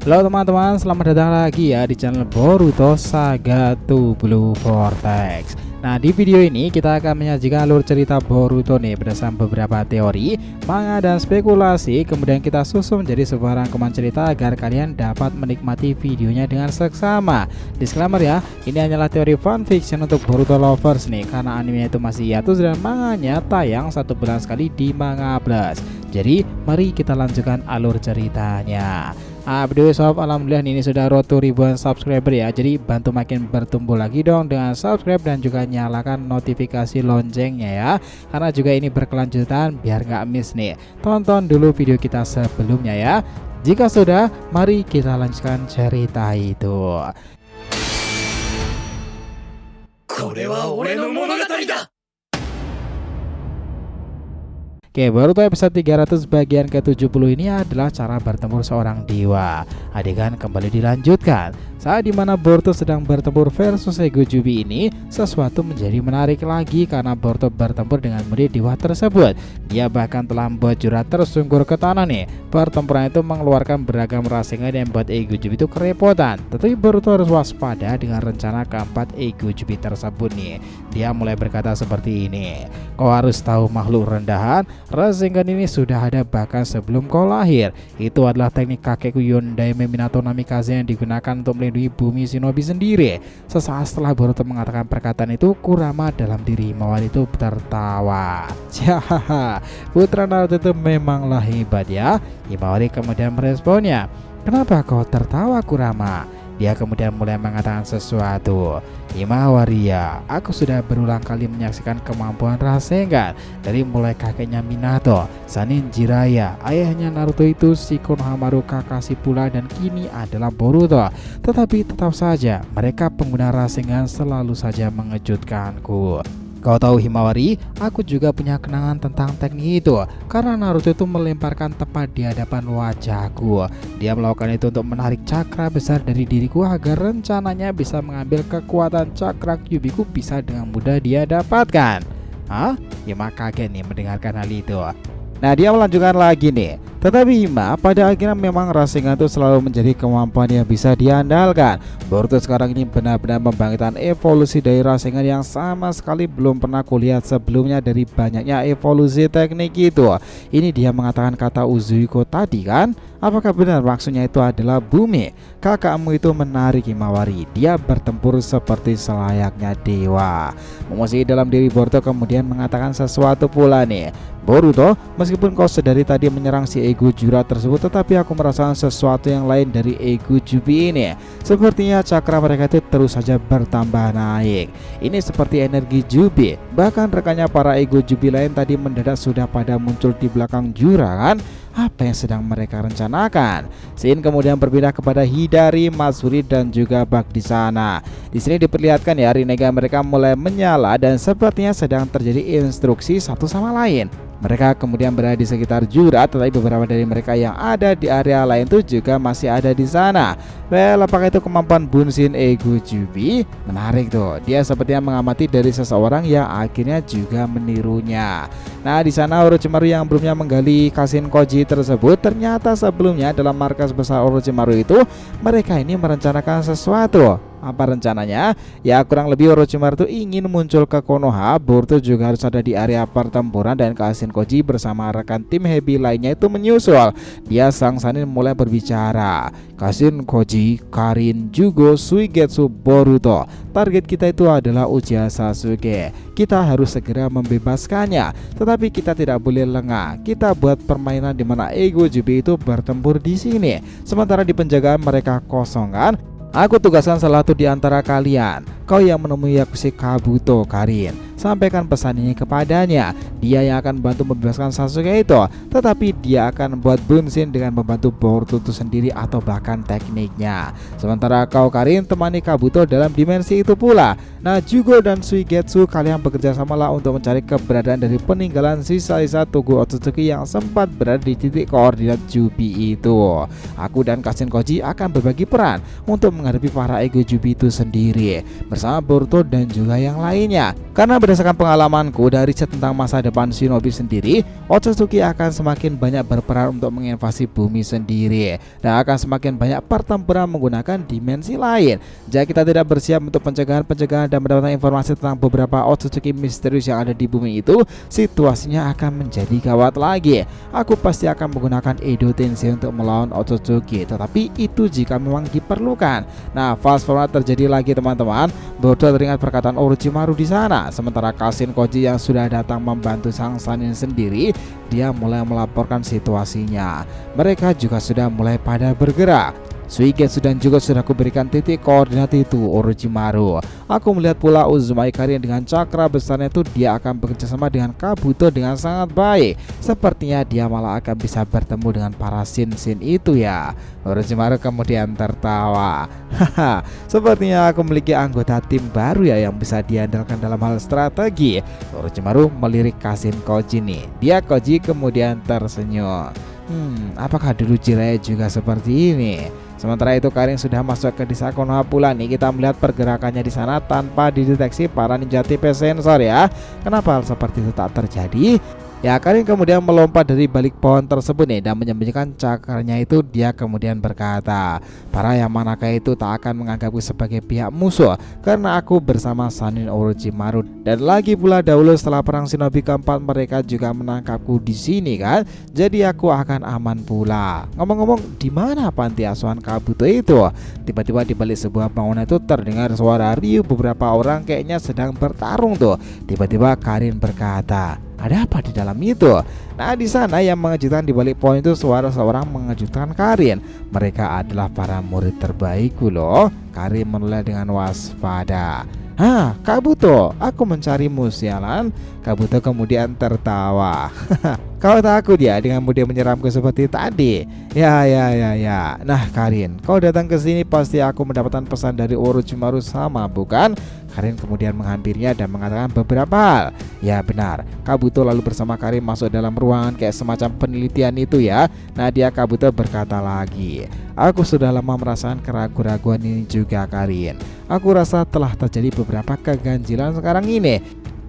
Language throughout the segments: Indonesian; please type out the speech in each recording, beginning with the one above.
Halo teman-teman, selamat datang lagi ya di channel Boruto Saga to Blue Vortex. Nah, di video ini kita akan menyajikan alur cerita Boruto nih berdasarkan beberapa teori, manga dan spekulasi. Kemudian kita susun menjadi sebuah rangkuman cerita agar kalian dapat menikmati videonya dengan seksama. Disclaimer ya, ini hanyalah teori fanfiction untuk Boruto lovers nih, karena animenya itu masih hiatus dan manganya tayang 1 bulan sekali di Manga Plus. Jadi mari kita lanjutkan alur ceritanya. Btw sob, alhamdulillah ini sudah road to ribuan subscriber ya. Jadi bantu makin bertumbuh lagi dong dengan subscribe dan juga nyalakan notifikasi loncengnya ya, karena juga ini berkelanjutan biar nggak miss nih. Tonton dulu video kita sebelumnya ya. Jika sudah, mari kita lanjutkan cerita itu. Oke, Boruto episode 300 bagian ke-70 ini adalah cara bertempur seorang dewa. Adegan kembali dilanjutkan. Saat dimana Boruto sedang bertempur versus Ego Jubi ini, sesuatu menjadi menarik lagi karena Boruto bertempur dengan murid dewa tersebut. Dia bahkan telah membuat Jura tersungkur ke tanah nih. Pertempuran itu mengeluarkan beragam rasengan yang membuat Ego Jubi itu kerepotan. Tetapi Boruto harus waspada dengan rencana keempat Ego Jubi tersebut nih. Dia mulai berkata seperti ini, "Kau harus tahu makhluk rendahan, rasengan ini sudah ada bahkan sebelum kau lahir. Itu adalah teknik kakekku Yondaime Minato Namikaze yang digunakan untuk melindungi bumi shinobi sendiri." Sesaat setelah Boruto mengatakan perkataan itu, Kurama dalam diri Himawari itu tertawa. Hahaha, putra Naruto itu memanglah hebat ya. Himawari kemudian meresponnya, "Kenapa kau tertawa, Kurama?" Dia kemudian mulai mengatakan sesuatu. "Himawari ya, aku sudah berulang kali menyaksikan kemampuan Rasengan dari mulai kakeknya Minato, Sannin Jiraiya, ayahnya Naruto itu si Konohamaru Kakashi pula, dan kini adalah Boruto. Tetapi tetap saja mereka pengguna Rasengan selalu saja mengejutkanku. Kau tahu Himawari, aku juga punya kenangan tentang teknik itu karena Naruto itu melemparkan tepat di hadapan wajahku. Dia melakukan itu untuk menarik cakra besar dari diriku agar rencananya bisa mengambil kekuatan cakra Kyuubiku bisa dengan mudah dia dapatkan." Hah? Hima kaget nih mendengarkan hal itu. Nah, dia melanjutkan lagi nih. Tetapi Hima, pada akhirnya memang Rasengan itu selalu menjadi kemampuan yang bisa diandalkan. Boruto sekarang ini benar-benar membangkitkan evolusi dari Rasengan yang sama sekali belum pernah kulihat sebelumnya dari banyaknya evolusi teknik itu. Ini dia mengatakan kata Uzuiko tadi kan? Apakah benar maksudnya itu adalah bumi? Kakakmu itu menarik Himawari. Dia bertempur seperti selayaknya dewa. Emosi dalam diri Boruto kemudian mengatakan sesuatu pula nih. "Boruto, meskipun kau sedari tadi menyerang si Ego Jura tersebut, tetapi aku merasakan sesuatu yang lain dari Ego Jubi ini. Sepertinya cakra mereka itu terus saja bertambah naik. Ini seperti energi Jubi. Bahkan rekannya para Ego Jubi lain tadi mendadak sudah pada muncul di belakang Jura kan? Apa yang sedang mereka rencanakan?" Scene kemudian berpindah kepada Hidari, Matsuri dan juga Bak di sana. Di sini diperlihatkan ya Rinnegan mereka mulai menyala dan sepertinya sedang terjadi instruksi satu sama lain. Mereka kemudian berada di sekitar Jura, tetapi beberapa dari mereka yang ada di area lain itu juga masih ada di sana. Well, apakah itu kemampuan Bunshin Ego Jubi? Menarik tuh. Dia sepertinya mengamati dari seseorang yang akhirnya juga menirunya. Nah, di sana Orochimaru yang belumnya menggali Kashin Koji tersebut, ternyata sebelumnya dalam markas besar Orochimaru itu mereka ini merencanakan sesuatu. Apa rencananya? Ya kurang lebih Orochimaru itu ingin muncul ke Konoha. Boruto juga harus ada di area pertempuran dan Kashin Koji bersama rekan tim Hebi lainnya itu menyusul. Dia sang Sannin mulai berbicara. "Kashin Koji, Karin, Jugo, Suigetsu, Boruto. Target kita itu adalah Uchiha Sasuke. Kita harus segera membebaskannya. Tetapi kita tidak boleh lengah. Kita buat permainan di mana Ego Jubi itu bertempur di sini. Sementara di penjagaan mereka kosong kan? Aku tugaskan salah satu di antara kalian. Kau yang menemui Yakushi Kabuto, Karin. Sampaikan pesan ini kepadanya. Dia yang akan membantu membebaskan Sasuke itu. Tetapi dia akan membuat Bunshin dengan membantu Boruto itu sendiri atau bahkan tekniknya. Sementara kau, Karin, temani Kabuto dalam dimensi itu pula. Nah, Jugo dan Suigetsu, kalian bekerja samalah untuk mencari keberadaan dari peninggalan sisa-sisa Togo Otsutsuki yang sempat berada di titik koordinat Jubi itu. Aku dan Kashin Koji akan berbagi peran untuk menghadapi para Ego Jubi itu sendiri bersama Boruto dan juga yang lainnya. Karena Berdasarkan pengalamanku dari riset tentang masa depan shinobi sendiri, Otsutsuki akan semakin banyak berperan untuk menginvasi bumi sendiri dan akan semakin banyak pertempuran menggunakan dimensi lain. Jika kita tidak bersiap untuk pencegahan dan mendapatkan informasi tentang beberapa Otsutsuki misterius yang ada di bumi itu, situasinya akan menjadi gawat lagi. Aku pasti akan menggunakan Edo Tensei untuk melawan Otsutsuki, tetapi itu jika memang diperlukan. Nah, fast forward terjadi lagi teman-teman. Boruto teringat perkataan Orochimaru di sana. Sementara Kashin Koji yang sudah datang membantu sang Sannin sendiri, dia mulai melaporkan situasinya. Mereka juga sudah mulai pada bergerak. Suigetsu dan juga sudah kuberikan titik koordinat itu Orochimaru. Aku melihat pula Uzumaki Karin dengan cakra besarnya itu dia akan bekerja sama dengan Kabuto dengan sangat baik. Sepertinya dia malah akan bisa bertemu dengan para Shin itu ya. Orochimaru kemudian tertawa. Haha, sepertinya aku memiliki anggota tim baru ya yang bisa diandalkan dalam hal strategi. Orochimaru melirik Kashin Koji nih. Dia Koji kemudian tersenyum. Apakah dulu Jiraiya juga seperti ini? Sementara itu Karin sudah masuk ke desa Konoha pula nih. Kita melihat pergerakannya di sana tanpa dideteksi para ninja tipe sensor ya. Kenapa hal seperti itu tak terjadi? Ya, Karin kemudian melompat dari balik pohon tersebut nih dan menyembunyikan cakarnya itu. Dia kemudian berkata, para Yamanaka itu tak akan menganggapku sebagai pihak musuh karena aku bersama Sannin Orochimaru. Dan lagi pula dahulu setelah perang shinobi keempat mereka juga menangkapku di sini kan. Jadi aku akan aman pula. Ngomong-ngomong, di mana panti asuhan Kabuto itu? Tiba-tiba di balik sebuah bangunan itu terdengar suara riuh beberapa orang kayaknya sedang bertarung tuh. Tiba-tiba Karin berkata, ada apa di dalam itu? Nah, di sana yang mengejutkan di balik pohon itu suara seorang mengejutkan Karin. Mereka adalah para murid terbaikku loh. Karin menoleh dengan waspada. Hah, Kabuto, aku mencarimu sialan. Kabuto kemudian tertawa. Kau takut ya dengan mudah menyeramku seperti tadi? Ya. Nah Karin, kau datang ke sini pasti aku mendapatkan pesan dari Orochimaru sama, bukan? Karin kemudian menghampirinya dan mengatakan beberapa hal. Ya benar, Kabuto lalu bersama Karin masuk dalam ruangan kayak semacam penelitian itu ya. Nah Kabuto berkata lagi, aku sudah lama merasakan keraguan-raguan ini juga Karin. Aku rasa telah terjadi beberapa keganjilan sekarang ini.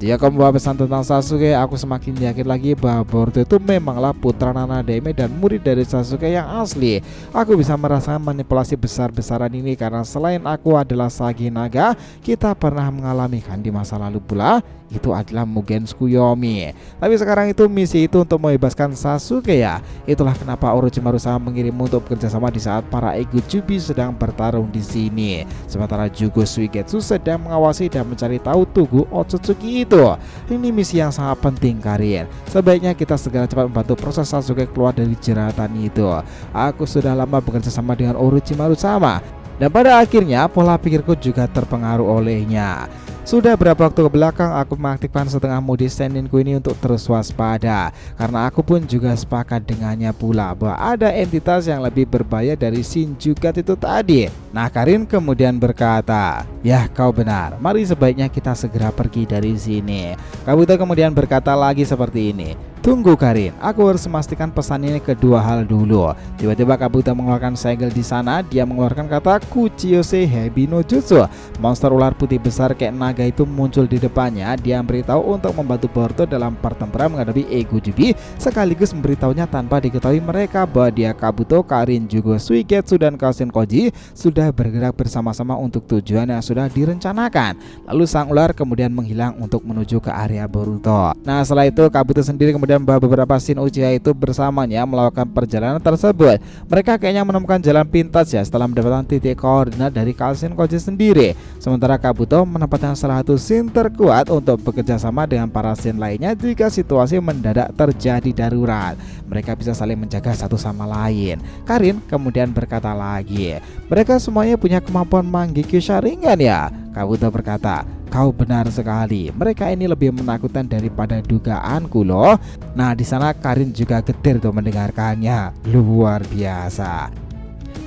Jika kamu membawa pesan tentang Sasuke, aku semakin yakin lagi bahwa Boruto itu memanglah putra Nanademe dan murid dari Sasuke yang asli. Aku bisa merasakan manipulasi besar-besaran ini karena selain aku adalah Sagi Naga, kita pernah mengalamikan di masa lalu pula. Itu adalah Mugen Tsukuyomi. Tapi sekarang itu misi itu untuk membebaskan Sasuke ya. Itulah kenapa Orochimaru sama mengirimmu untuk bekerja sama di saat para Ego Jubi sedang bertarung di sini. Sementara Jugo Suigetsu sedang mengawasi dan mencari tahu tugu Otsutsuki itu. Ini misi yang sangat penting Karin. Sebaiknya kita segera cepat membantu proses Sasuke keluar dari jeratan itu. Aku sudah lama bekerja sama dengan Orochimaru sama, dan pada akhirnya pola pikirku juga terpengaruh olehnya. Sudah beberapa waktu kebelakang aku mengaktifkan setengah mode Senninku ini untuk terus waspada, karena aku pun juga sepakat dengannya pula bahwa ada entitas yang lebih berbahaya dari Shinjukat itu tadi. Nah Karin kemudian berkata, ya kau benar, mari sebaiknya kita segera pergi dari sini. Kabuto kemudian berkata lagi seperti ini, tunggu Karin, aku harus memastikan pesan ini kedua hal dulu. Tiba-tiba Kabuto mengeluarkan segel di sana. Dia mengeluarkan kata Kuchiyose Hebi no Jutsu. Monster ular putih besar kayak naga itu muncul di depannya. Dia memberitahu untuk membantu Boruto dalam pertempuran menghadapi Ego Jubi, sekaligus memberitahunya tanpa diketahui mereka bahwa dia, Kabuto, Karin, Jugo Suigetsu dan Kashin Koji sudah bergerak bersama-sama untuk tujuan yang sudah direncanakan. Lalu sang ular kemudian menghilang untuk menuju ke area Boruto. Nah setelah itu Kabuto sendiri kemudian membawa beberapa Shin Uchiha itu bersamanya melakukan perjalanan tersebut. Mereka kayaknya menemukan jalan pintas ya setelah mendapatkan titik koordinat dari Kashin Koji sendiri. Sementara Kabuto menempatkan salah satu Shin terkuat untuk bekerja sama dengan para Shin lainnya jika situasi mendadak terjadi darurat. Mereka bisa saling menjaga satu sama lain. Karin kemudian berkata lagi, mereka semuanya punya kemampuan Mangekyou Sharingan ya. Kabuto berkata, kau benar sekali. Mereka ini lebih menakutkan daripada dugaanku loh. Nah di sana Karin juga getir tuh mendengarkannya. Luar biasa.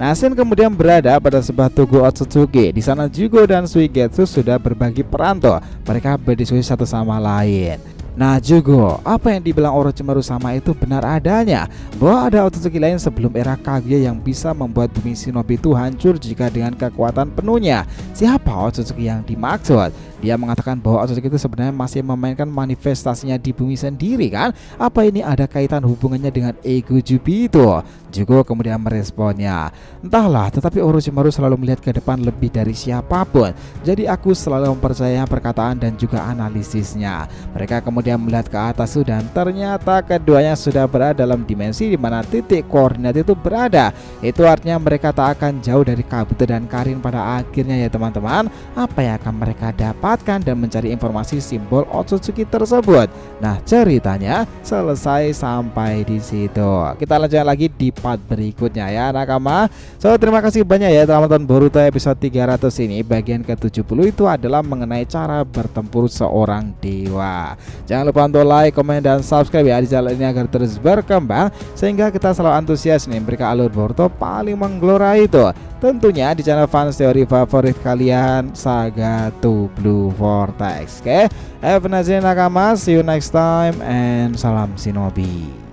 Nah Shin kemudian berada pada sebuah tugu Otsutsuki. Di sana Jugo dan Suigetsu sudah berbagi peran tuh. Mereka berdiskusi satu sama lain. Nah juga, apa yang dibilang Orochimaru sama itu benar adanya, bahwa ada Otsutsuki lain sebelum era Kaguya yang bisa membuat bumi shinobi itu hancur jika dengan kekuatan penuhnya. Siapa Otsutsuki yang dimaksud? Dia mengatakan bahwa Otsutsuki itu sebenarnya masih memainkan manifestasinya di bumi sendiri kan? Apa ini ada kaitan hubungannya dengan ego Jubi itu? Jugo kemudian meresponnya, entahlah, tetapi Orochimaru selalu melihat ke depan lebih dari siapapun. Jadi aku selalu mempercayai perkataan dan juga analisisnya. Mereka kemudian melihat ke atas dan ternyata keduanya sudah berada dalam dimensi di mana titik koordinat itu berada. Itu artinya mereka tak akan jauh dari Kabuto dan Karin pada akhirnya ya teman-teman. Apa yang akan mereka dapatkan dan mencari informasi simbol Otsutsuki tersebut. Nah, ceritanya selesai sampai di situ. Kita lanjut lagi di part berikutnya ya nakama. So terima kasih banyak ya telah menonton Boruto episode 300 ini. Bagian ke-70 itu adalah mengenai cara bertempur seorang dewa. Jangan lupa untuk like, komen, dan subscribe ya di channel ini agar terus berkembang, sehingga kita selalu antusias nih memberikan alur Boruto paling menggelora itu. Tentunya di channel fans teori favorit kalian, Saga to Blue Vortex. Oke, have a nice day nakama, see you next time, and salam shinobi.